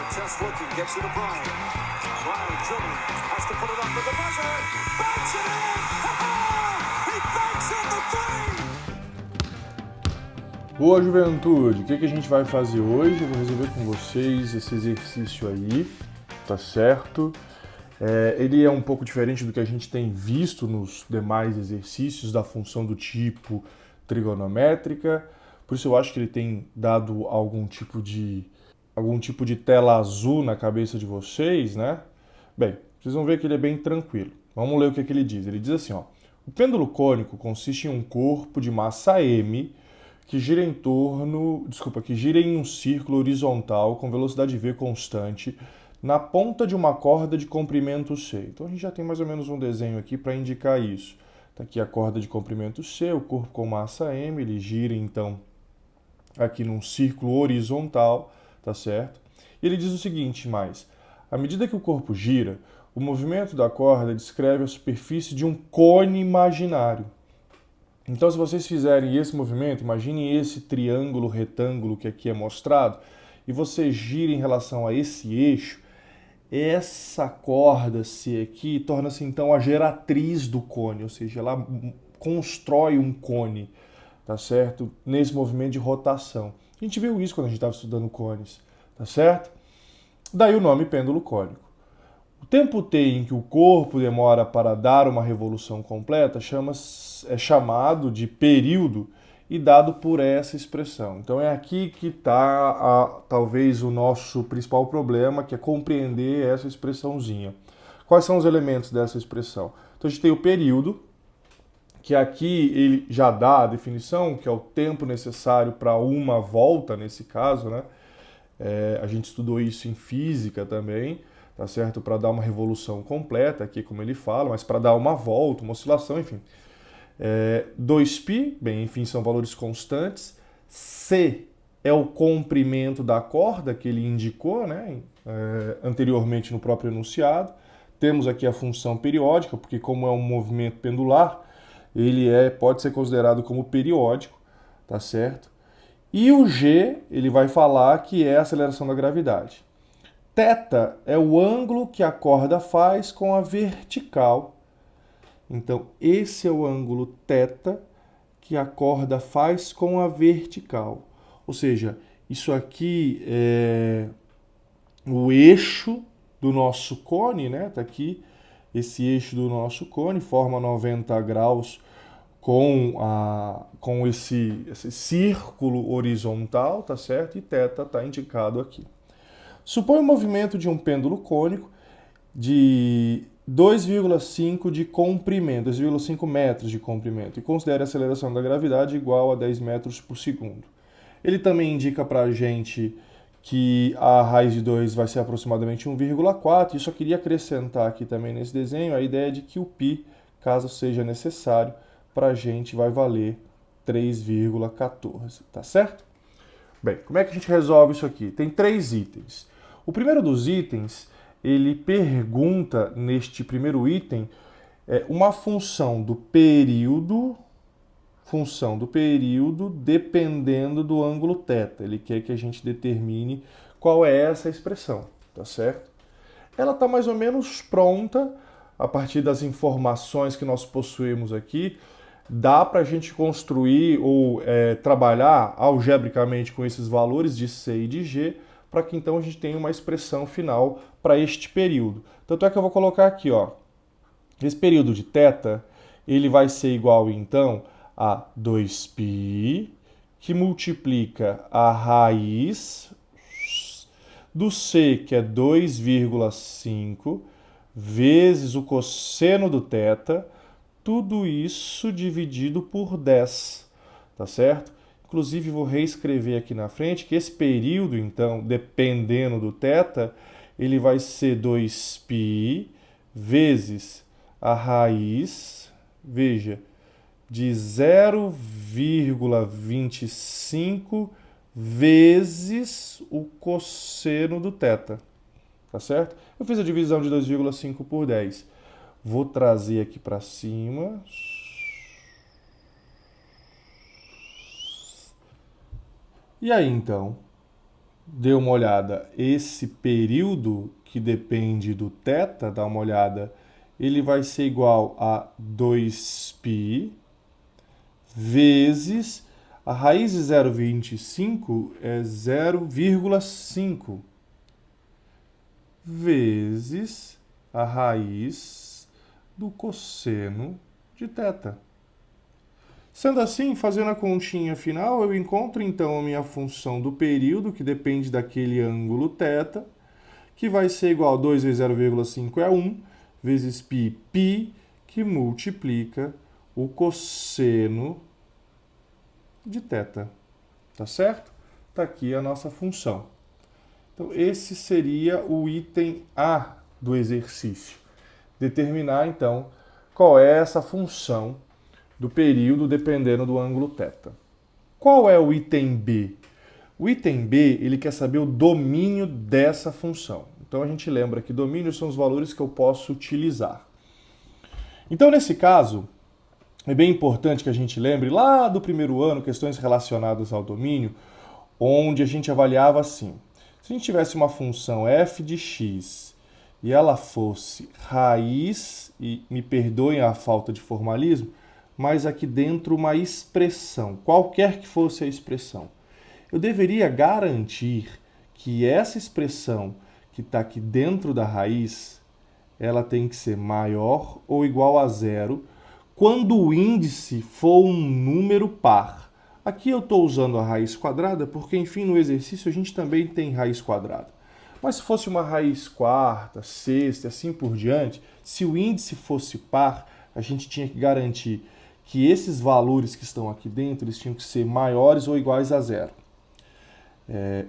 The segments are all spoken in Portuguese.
Test looking, gets it to Bryant. Bryant dribbling, has to put it up for the buzzer. Banks it in! He banks in the three! Boa, juventude! O que a gente vai fazer hoje? Eu vou resolver com vocês esse exercício aí, tá certo? Ele é um pouco diferente do que a gente tem visto nos demais exercícios da função do tipo trigonométrica, por isso eu acho que ele tem dado algum tipo de tela azul na cabeça de vocês, né? Bem, vocês vão ver que ele é bem tranquilo. Vamos ler o que ele diz. Ele diz assim, ó: o pêndulo cônico consiste em um corpo de massa m que gira em um círculo horizontal com velocidade v constante na ponta de uma corda de comprimento C. Então a gente já tem mais ou menos um desenho aqui para indicar isso. Está aqui a corda de comprimento C, o corpo com massa m, ele gira então aqui num círculo horizontal, tá certo? E ele diz o seguinte, à medida que o corpo gira, o movimento da corda descreve a superfície de um cone imaginário. Então, se vocês fizerem esse movimento, imagine esse triângulo retângulo que aqui é mostrado, e você gira em relação a esse eixo, essa corda C aqui torna-se então a geratriz do cone, ou seja, ela constrói um cone, tá certo? Nesse movimento de rotação. A gente viu isso quando a gente estava estudando cones, tá certo? Daí o nome pêndulo cônico. O tempo t em que o corpo demora para dar uma revolução completa é chamado de período e dado por essa expressão. Então é aqui que está talvez o nosso principal problema, que é compreender essa expressãozinha. Quais são os elementos dessa expressão? Então a gente tem o período, que aqui ele já dá a definição, que é o tempo necessário para uma volta, nesse caso, né? A gente estudou isso em física também, tá certo? Para dar uma revolução completa, aqui como ele fala, mas para dar uma volta, uma oscilação, enfim. 2π, bem, enfim, são valores constantes. C é o comprimento da corda que ele indicou, né, anteriormente no próprio enunciado. Temos aqui a função periódica, porque como é um movimento pendular, ele pode ser considerado como periódico, tá certo? E o G, ele vai falar que é a aceleração da gravidade. Θ é o ângulo que a corda faz com a vertical. Então, esse é o ângulo θ que a corda faz com a vertical. Ou seja, isso aqui é o eixo do nosso cone, né? Tá aqui, esse eixo do nosso cone forma 90 graus com esse círculo horizontal, tá certo? E θ está indicado aqui. Supõe o movimento de um pêndulo cônico de 2,5 de comprimento, 2,5 metros de comprimento, e considere a aceleração da gravidade igual a 10 metros por segundo. Ele também indica para a gente que a raiz de 2 vai ser aproximadamente 1,4, e só queria acrescentar aqui também nesse desenho a ideia de que o π, caso seja necessário, para a gente vai valer 3,14, tá certo? Bem, como é que a gente resolve isso aqui? Tem 3 itens. O primeiro dos itens, ele pergunta neste primeiro item uma função do período dependendo do ângulo θ. Ele quer que a gente determine qual é essa expressão, tá certo? Ela está mais ou menos pronta a partir das informações que nós possuímos aqui. Dá para a gente construir ou trabalhar algebricamente com esses valores de C e de G, para que então a gente tenha uma expressão final para este período. Tanto é que eu vou colocar aqui, ó, esse período de θ, ele vai ser igual então a 2π, que multiplica a raiz do C, que é 2,5, vezes o cosseno do θ, tudo isso dividido por 10, tá certo? Inclusive, vou reescrever aqui na frente que esse período, então, dependendo do θ, ele vai ser 2π vezes a raiz, veja, de 0,25 vezes o cosseno do θ, tá certo? Eu fiz a divisão de 2,5 por 10. Vou trazer aqui para cima. E aí, então, dê uma olhada, esse período que depende do θ, dá uma olhada, ele vai ser igual a 2π vezes a raiz de 0,25 é 0,5 vezes a raiz do cosseno de θ. Sendo assim, fazendo a continha final, eu encontro então a minha função do período, que depende daquele ângulo θ, que vai ser igual a 2 vezes 0,5 é 1, vezes π, que multiplica o cosseno de θ. Tá certo? Tá aqui a nossa função. Então, esse seria o item A do exercício. Determinar, então, qual é essa função do período dependendo do ângulo θ. Qual é o item B? O item B, ele quer saber o domínio dessa função. Então, a gente lembra que domínios são os valores que eu posso utilizar. Então, nesse caso, é bem importante que a gente lembre lá do primeiro ano, questões relacionadas ao domínio, onde a gente avaliava assim. Se a gente tivesse uma função f de x e ela fosse raiz, e me perdoem a falta de formalismo, mas aqui dentro uma expressão, qualquer que fosse a expressão, eu deveria garantir que essa expressão que está aqui dentro da raiz, ela tem que ser maior ou igual a zero quando o índice for um número par. Aqui eu estou usando a raiz quadrada porque, enfim, no exercício a gente também tem raiz quadrada. Mas se fosse uma raiz quarta, sexta, assim por diante, se o índice fosse par, a gente tinha que garantir que esses valores que estão aqui dentro, eles tinham que ser maiores ou iguais a zero.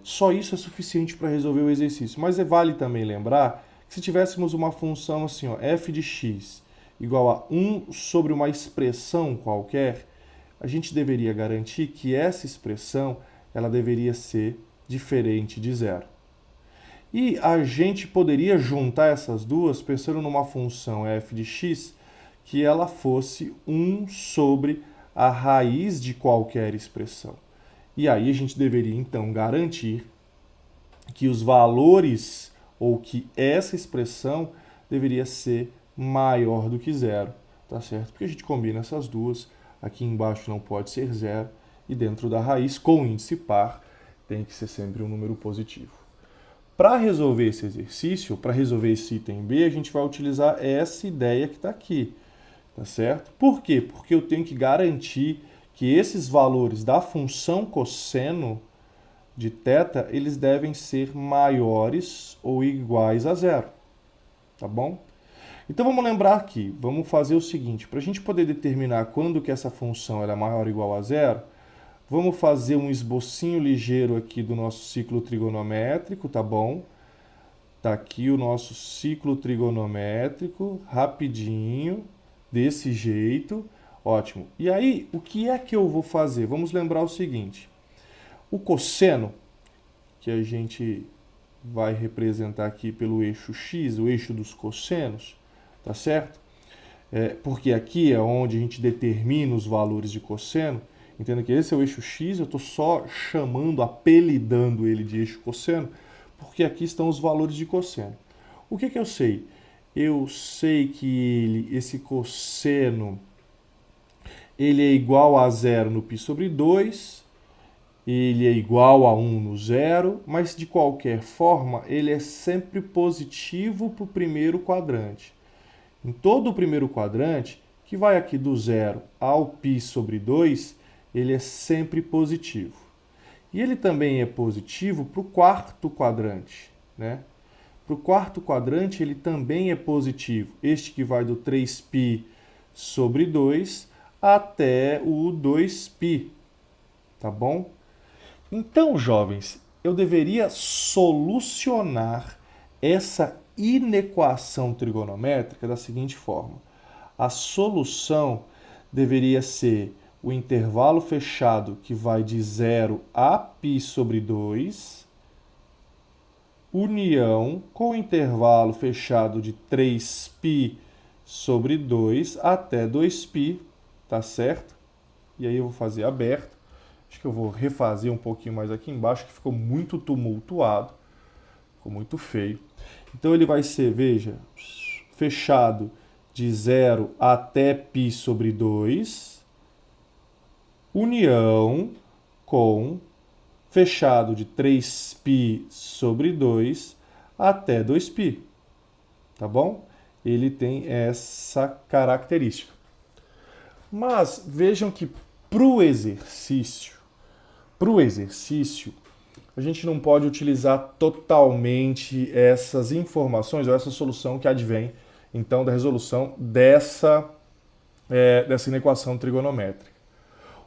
Só isso é suficiente para resolver o exercício. Mas vale também lembrar que se tivéssemos uma função assim, ó, f de x igual a 1 sobre uma expressão qualquer, a gente deveria garantir que essa expressão ela deveria ser diferente de zero. E a gente poderia juntar essas duas pensando numa função f de x que ela fosse 1 sobre a raiz de qualquer expressão. E aí a gente deveria então garantir que os valores ou que essa expressão deveria ser maior do que zero, tá certo? Porque a gente combina essas duas, aqui embaixo não pode ser zero e dentro da raiz com índice par tem que ser sempre um número positivo. Para resolver esse exercício, para resolver esse item B, a gente vai utilizar essa ideia que está aqui, tá certo? Por quê? Porque eu tenho que garantir que esses valores da função cosseno de θ, eles devem ser maiores ou iguais a zero, tá bom? Então vamos lembrar aqui, vamos fazer o seguinte, para a gente poder determinar quando que essa função é maior ou igual a zero, vamos fazer um esbocinho ligeiro aqui do nosso ciclo trigonométrico, tá bom? Tá aqui o nosso ciclo trigonométrico, rapidinho, desse jeito. Ótimo. E aí, o que é que eu vou fazer? Vamos lembrar o seguinte. O cosseno, que a gente vai representar aqui pelo eixo x, o eixo dos cossenos, tá certo? Porque aqui é onde a gente determina os valores de cosseno. Entenda que esse é o eixo x, eu estou só chamando, apelidando ele de eixo cosseno, porque aqui estão os valores de cosseno. O que eu sei? Eu sei que esse cosseno ele é igual a zero no π sobre 2, ele é igual a 1 no zero, mas de qualquer forma ele é sempre positivo para o primeiro quadrante. Em todo o primeiro quadrante, que vai aqui do zero ao π sobre 2, ele é sempre positivo. E ele também é positivo para o quarto quadrante, né? Para o quarto quadrante ele também é positivo. Este que vai do 3π sobre 2 até o 2π, tá bom? Então, jovens, eu deveria solucionar essa inequação trigonométrica da seguinte forma. A solução deveria ser o intervalo fechado que vai de 0 a π sobre 2, união com o intervalo fechado de 3π sobre 2 até 2π, tá certo? E aí eu vou fazer aberto, Acho que eu vou refazer um pouquinho mais aqui embaixo, que ficou muito tumultuado, ficou muito feio. Então ele vai ser, veja, fechado de 0 até π sobre 2, união com fechado de 3π sobre 2 até 2π, tá bom? Ele tem essa característica. Mas vejam que para o exercício, a gente não pode utilizar totalmente essas informações ou essa solução que advém, então, da resolução dessa inequação trigonométrica.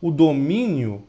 O domínio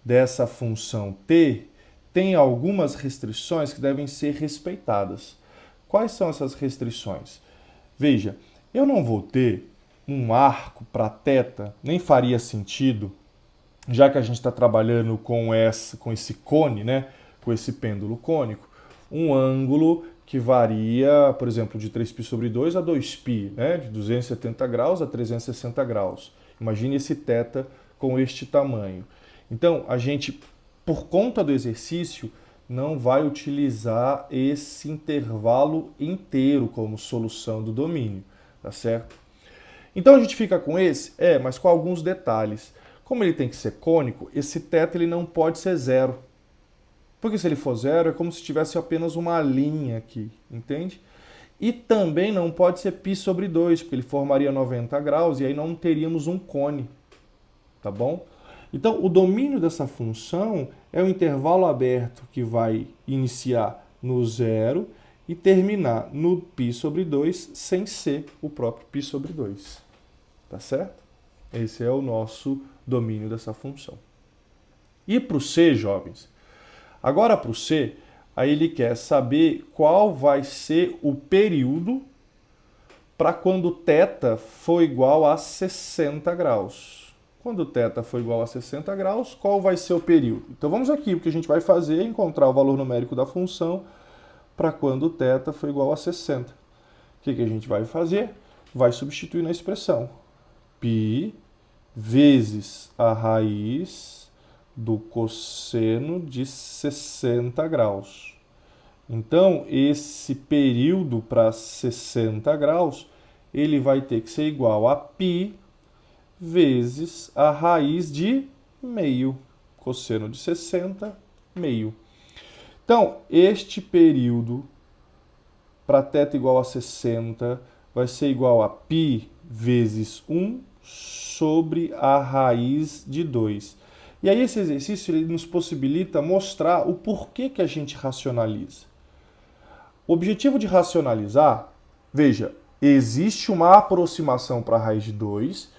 dessa função t tem algumas restrições que devem ser respeitadas. Quais são essas restrições? Veja, eu não vou ter um arco para θ, nem faria sentido, já que a gente está trabalhando com esse cone, né, com esse pêndulo cônico, um ângulo que varia, por exemplo, de 3π sobre 2 a 2π, né, de 270 graus a 360 graus. Imagine esse θ com este tamanho. Então, a gente, por conta do exercício, não vai utilizar esse intervalo inteiro como solução do domínio, tá certo? Então a gente fica com esse, mas com alguns detalhes. Como ele tem que ser cônico, esse θ ele não pode ser 0. Porque se ele for 0, é como se tivesse apenas uma linha aqui, entende? E também não pode ser π sobre 2, porque ele formaria 90 graus e aí não teríamos um cone, tá bom? Então, o domínio dessa função é o intervalo aberto que vai iniciar no 0 e terminar no π sobre 2 sem ser o próprio π sobre 2. Tá certo? Esse é o nosso domínio dessa função. E para o C, jovens? Agora para o C, aí ele quer saber qual vai ser o período para quando θ for igual a 60 graus. Quando θ for igual a 60 graus, qual vai ser o período? Então vamos aqui, o que a gente vai fazer é encontrar o valor numérico da função para quando θ for igual a 60. O que a gente vai fazer? Vai substituir na expressão π vezes a raiz do cosseno de 60 graus. Então, esse período para 60 graus, ele vai ter que ser igual a π vezes a raiz de meio. Cosseno de 60, meio. Então, este período para θ igual a 60 vai ser igual a π vezes 1 sobre a raiz de 2. E aí esse exercício ele nos possibilita mostrar o porquê que a gente racionaliza. O objetivo de racionalizar, veja, existe uma aproximação para a raiz de 2,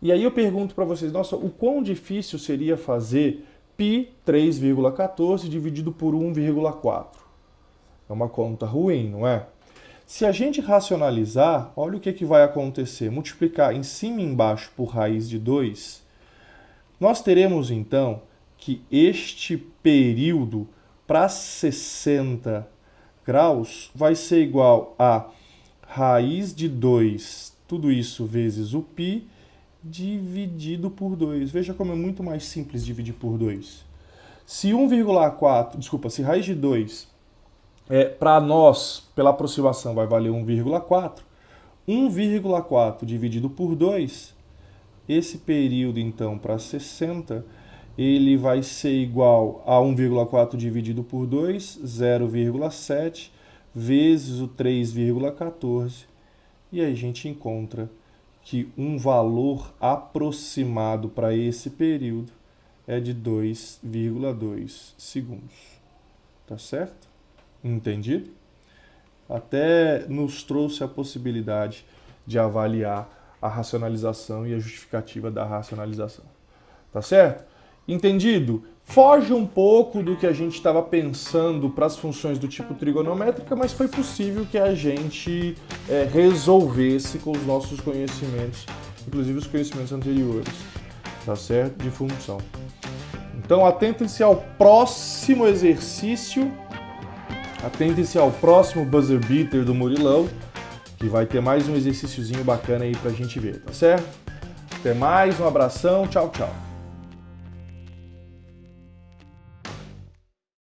e aí eu pergunto para vocês, nossa, o quão difícil seria fazer π 3,14 dividido por 1,4? É uma conta ruim, não é? Se a gente racionalizar, olha o que vai acontecer. Multiplicar em cima e embaixo por raiz de 2, nós teremos então que este período para 60 graus vai ser igual a raiz de 2, tudo isso vezes o π, dividido por 2. Veja como é muito mais simples dividir por 2. Se se raiz de 2, para nós, pela aproximação, vai valer 1,4, 1,4 dividido por 2, esse período, então, para 60, ele vai ser igual a 1,4 dividido por 2, 0,7, vezes o 3,14. E aí a gente encontra que um valor aproximado para esse período é de 2,2 segundos. Tá certo? Entendido? Até nos trouxe a possibilidade de avaliar a racionalização e a justificativa da racionalização. Tá certo? Entendido? Foge um pouco do que a gente estava pensando para as funções do tipo trigonométrica, mas foi possível que a gente resolvesse com os nossos conhecimentos, inclusive os conhecimentos anteriores, tá certo? De função. Então, atentem-se ao próximo exercício, atentem-se ao próximo buzzer beater do Murilão, que vai ter mais um exercíciozinho bacana aí pra gente ver, tá certo? Até mais, um abração, tchau, tchau.